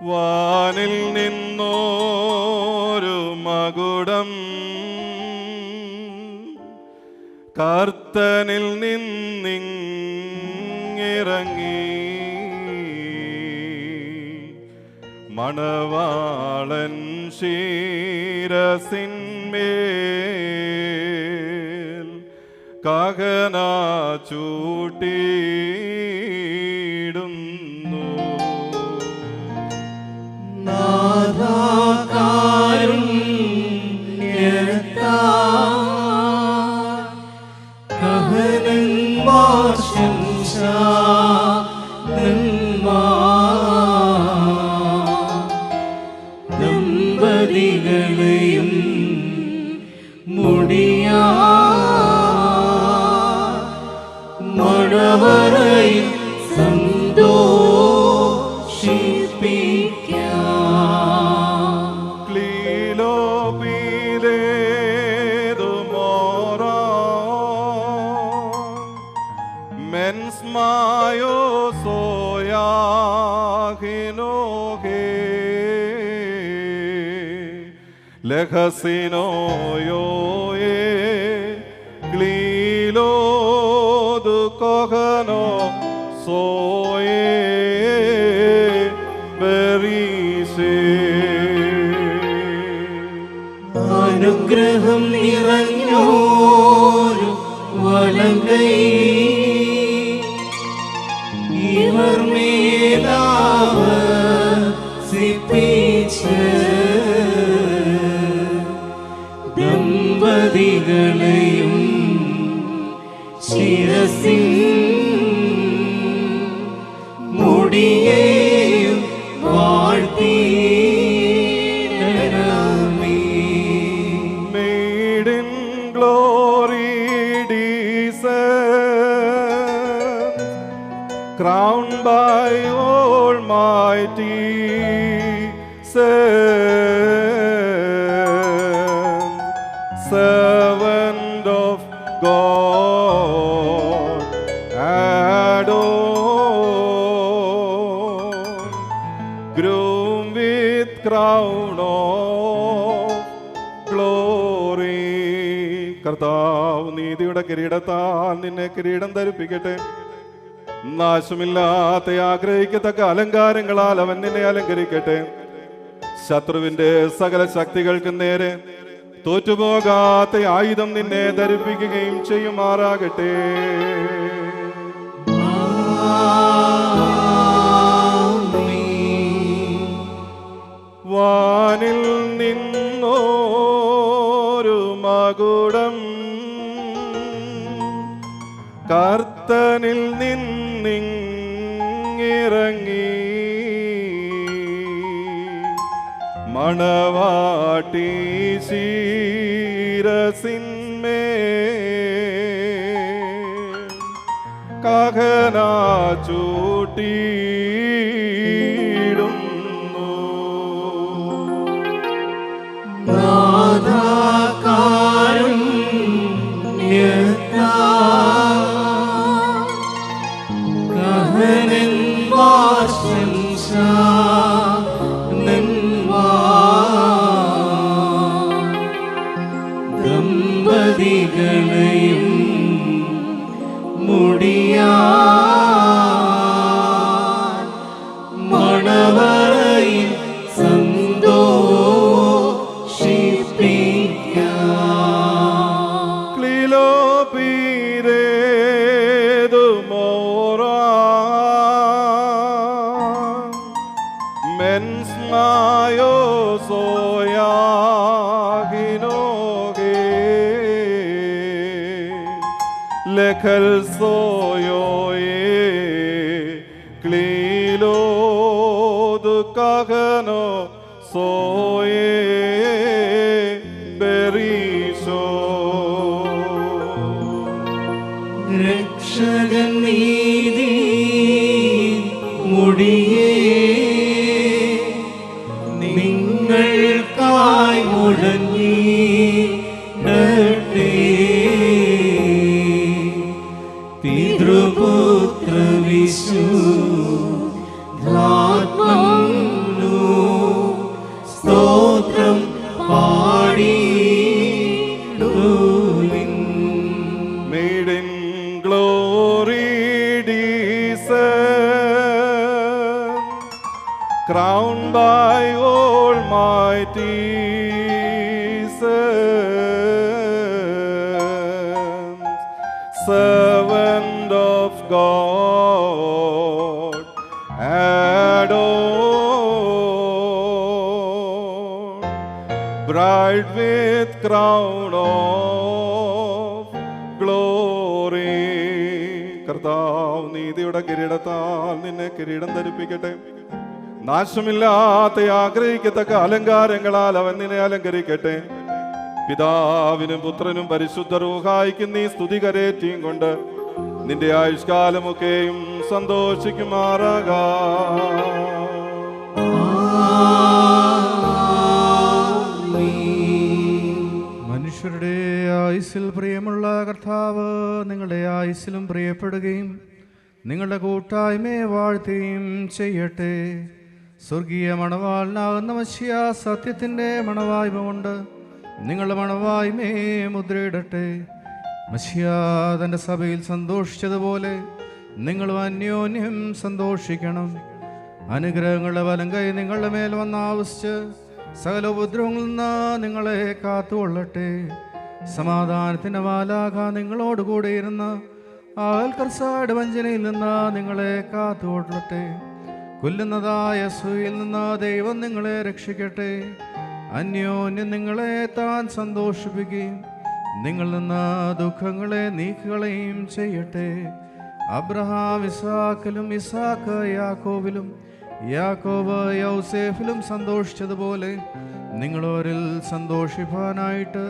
വാനിൽ നിന്നോരു മകുടം കർത്തനിൽ നിന്നിറങ്ങി, മണവാളൻ ശിരസിന്മേൽ കാഹന ചൂട്ടിയിടുന്നു. ദമ്പതികളെയും മുടിയാ മണവറയിൽ സന്തോഷിപ്പിക്കാം. ക്ലീലോപിലേതു മോറാ മെൻസ്മായോ സോയാഹിനോഹേ ലഹസിനോയോയേ ക്ലീലോതു കൊഹനോ സോയേ ബരീസേ. അനുഗ്രഹം നിറഞ്ഞോരു വലങ്കൈ ഇവർ മേലാവസിപ്പിച്ച് ദമ്പതികളെയും ശിരസിൻ മുടിയേയും വാഴ്ത്തിയിടണമേ. Made in glory descend, crowned by Almighty Son, servant of God, adorned, groom with crown of glory. കർത്താവ് നീതിയുടെ കിരീടത്താൽ നിന്നെ കിരീടം ധരിപ്പിക്കട്ടെ. നാശമില്ലാത്ത ആഗ്രഹിക്കത്തക്ക അലങ്കാരങ്ങളാൽ അവൻ നിന്നെ അലങ്കരിക്കട്ടെ. ശത്രുവിന്റെ സകല ശക്തികൾക്ക് നേരെ തോറ്റുപോകാത്ത ആയുധം നിന്നെ ധരിപ്പിക്കുകയും ചെയ്യുമാറാകട്ടെ. വാനിൽ നിന്നോരു മകുടം കർത്തനിൽ നിന്നിറങ്ങി, മണവാട്ടി ശിരസിന്മേൽ കാഹന ചൂട്ടിയിടുന്നു. ദമ്പതികളെയും മുടിയാ മണവറയിൽ സന്തോഷിപ്പിക്കാം. ക്ലീലോപിലേതു മോറാ മെൻസ്മായോ സോയാഹിനോഹേ ലഖൽ സോയോയേ ക്ലീലോതു കഹനോ സോയേ ബരീസോ. രക്ഷകൻ നീതി മുടിയേ നിങ്ങൾക്കായി മുഴങ്ങിടട്ടെ. പിതൃപുത്ര വിശുദ്ധാത്മ crowned by almighty saints, servant of God, adored, bride with crown of glory. കർത്താവ് നീതിയുടെ കിരീടത്താൽ നിന്നെ കിരീടം ധരിപ്പിക്കട്ടെ. നാശമില്ലാത്ത ആഗ്രഹിക്കത്തക്ക അലങ്കാരങ്ങളാൽ അവൻ നിന്നെ അലങ്കരിക്കട്ടെ. പിതാവിനും പുത്രനും പരിശുദ്ധ റൂഹായിക്കും നീ സ്തുതി കരേറ്റിയും കൊണ്ട് നിന്റെ ആയുഷ്കാലമൊക്കെയും സന്തോഷിക്കുമാറാകാം. മനുഷ്യരുടെ ആയുസ്സിൽ പ്രിയമുള്ള കർത്താവ് നിങ്ങളുടെ ആയുസ്സിലും പ്രിയപ്പെടുകയും നിങ്ങളുടെ കൂട്ടായ്മയെ വാഴ്ത്തുകയും ചെയ്യട്ടെ. സ്വർഗീയ മണവാളനാകുന്ന മശിയ സത്യത്തിൻ്റെ മണവായ്മ കൊണ്ട് നിങ്ങളുടെ മണവായ്മയെ മുദ്രയിടട്ടെ. മശിയ തൻ്റെ സഭയിൽ സന്തോഷിച്ചതുപോലെ നിങ്ങളും അന്യോന്യം സന്തോഷിക്കണം. അനുഗ്രഹങ്ങളുടെ വലം കൈ നിങ്ങളുടെ മേൽ വന്നാവശ്യിച്ച് സകല ഉപദ്രവങ്ങളിൽ നിന്ന് നിങ്ങളെ കാത്തുകൊള്ളട്ടെ. സമാധാനത്തിൻ്റെ മാലാഖ നിങ്ങളോടുകൂടെ ഇരുന്ന് ആൽക്കർസാട് വഞ്ചനയിൽ നിന്ന് നിങ്ങളെ കാത്തുകൊള്ളട്ടെ. കൊല്ലുന്നതായ അസൂയയിൽ നിന്ന് ദൈവം നിങ്ങളെ രക്ഷിക്കട്ടെ. അന്യോന്യം നിങ്ങളെ താൻ സന്തോഷിപ്പിക്കുകയും നിങ്ങളിൽ നിന്ന് ദുഃഖങ്ങളെ നീക്കുകയും ചെയ്യട്ടെ. അബ്രഹാം ഇസാക്കിലും, ഇസാക്ക് യാക്കോബിലും, യാക്കോബ് യൗസേഫിലും സന്തോഷിച്ചതുപോലെ നിങ്ങളോരിൽ സന്തോഷിപ്പാനായിട്ട്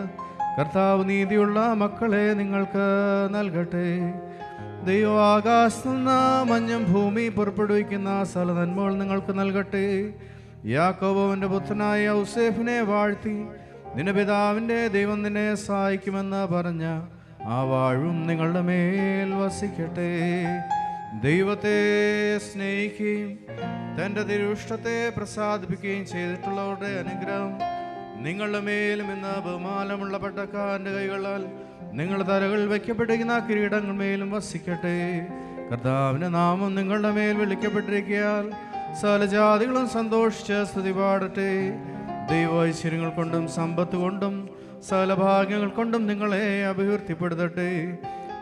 കർത്താവ് നീതിയുള്ള മക്കളെ നിങ്ങൾക്ക് നൽകട്ടെ. ദൈവം ആകാശത്തു നിന്ന് മഞ്ഞും ഭൂമി പുറപ്പെടുവിക്കുന്ന സകല നന്മകൾ നിങ്ങൾക്ക് നൽകട്ടെ. യാക്കോബിന്റെ പുത്രനായ യൗസേഫിനെ വാഴ്ത്തി നിന്റെ പിതാവിൻ്റെ ദൈവം നിന്നെ സഹായിക്കുമെന്ന് പറഞ്ഞ ആ വാഴും നിങ്ങളുടെ മേൽ വസിക്കട്ടെ. ദൈവത്തെ സ്നേഹിക്കുകയും തൻ്റെ തിരുഷ്ടത്തെ പ്രസാദിപ്പിക്കുകയും ചെയ്തിട്ടുള്ളവരുടെ അനുഗ്രഹം നിങ്ങളുടെ മേലും ഇന്ന് ബഹുമാനമുള്ള പട്ടക്കാരൻ്റെ കൈകളാൽ നിങ്ങളുടെ തലകൾ വയ്ക്കപ്പെട്ടിരിക്കുന്ന കിരീടങ്ങൾ മേലും വസിക്കട്ടെ. കർത്താവിൻ്റെ നാമം നിങ്ങളുടെ മേൽ വിളിക്കപ്പെട്ടിരിക്കയാൽ സകല ജാതികളും സന്തോഷിച്ച് സ്തുതി പാടട്ടെ. ദൈവ ഐശ്വര്യങ്ങൾ കൊണ്ടും സമ്പത്ത് കൊണ്ടും സകല ഭാഗ്യങ്ങൾ കൊണ്ടും നിങ്ങളെ അഭിവൃദ്ധിപ്പെടുത്തട്ടെ.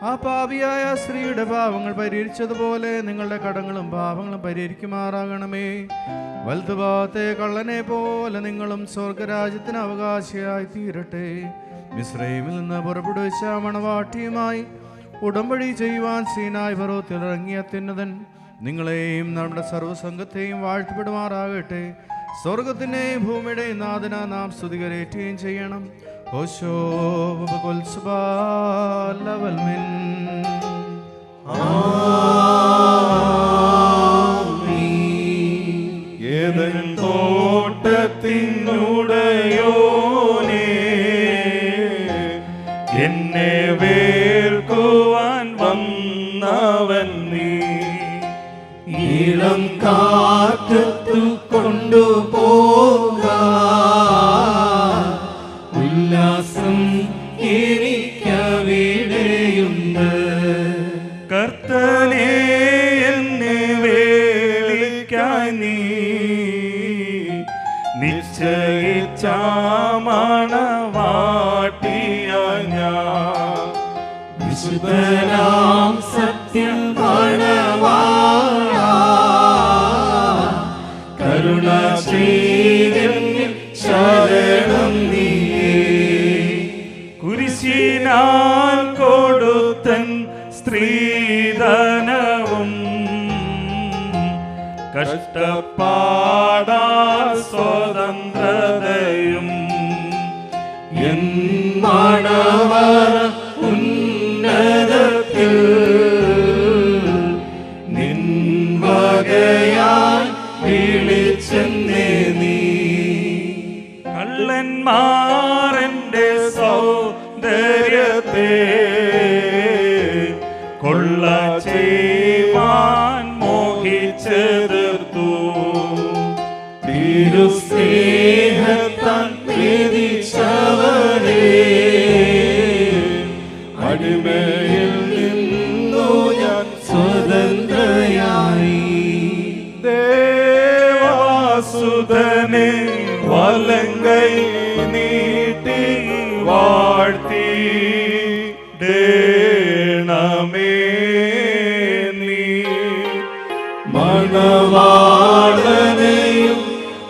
ആ പാപിയായ സ്ത്രീയുടെ പാവങ്ങൾ പരിഹരിച്ചതുപോലെ നിങ്ങളുടെ കടങ്ങളും പാപങ്ങളും പരിഹരിക്കുമാറാകണമേ. വലതുഭാഗത്തെ കള്ളനെ പോലെ നിങ്ങളും സ്വർഗരാജ്യത്തിന് അവകാശിയായി തീരട്ടെ. മിസ്രൈമിൽ നിന്ന് പുറപ്പെടുവിച്ച മണവാട്ടിയുമായി ഉടമ്പടി ചെയ്യുവാൻ സീനായ് പർവ്വതത്തിൽ ഇറങ്ങിയ അത്യുന്നതൻ നിങ്ങളെയും നമ്മുടെ സർവ്വസംഘത്തെയും വാഴ്ത്തപ്പെടുമാറാകട്ടെ. സ്വർഗത്തിൻ്റെയും ഭൂമിയുടെയും നാഥന നാം സ്തുതി കരേറ്റുകയും ചെയ്യണം. ഏതൻ തോട്ടത്തിനുടയോനേ, എന്നെ വേർക്കുവാൻ വന്നവൻ നീ. ഇളം കാറ്റത്തു കൊണ്ടുപോക ഉല്ലാസം എനിക്കവിടെയുണ്ട്. കർത്തനേ, എന്നെ വേളിക്കായി നീ നിശ്ചയിച്ച മണവാട്ടിയായി ഞാൻ. വിശുദ്ധനാം സത്യമണവാള കരുണ ചെയ്തെന്നിൽ ശരണം നീയേ. കുരിശിനാൽ കൊടുത്തൻ സ്ത്രീധനവും കഷ്ടപ്പാടാ സ്വതന്ത്രതയും എൻ മണവറ ഉന്നതത്തിൽ നിൻ വകയായി വിളിച്ചെന്നേ നീ. കള്ളന്മാരെന്റെ സൗന്ദര്യത്തെ കൊള്ള ചെയ്യുവാൻ മോഹിച്ചെതിർത്തു. തിരുസ്നേഹത്താൽ പ്രീതിച്ചവരേ, അടിമയിൽ നിന്നു ഞാൻ സ്വതന്ത്രയായി. ദേവാ സുതനെ വലങ്കൈ നീട്ടി വാഴ്ത്തിടേണമേ നീ. മണവാളനെയും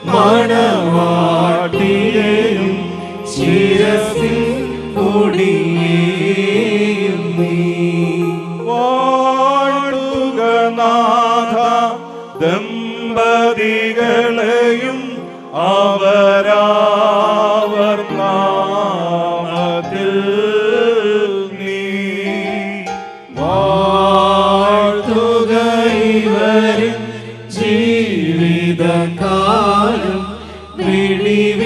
മണവാട്ടിയെയും ശിരസിൽ കൊടിയേയും നീ. വാഴ്ത്തുക നാഥ ദമ്പതികളെയും അവരാവർ നാമത്തിൽ നീ. വാഴ്ത്തുക ഇവരിൻ ജീവിതകാലം വിളിവേ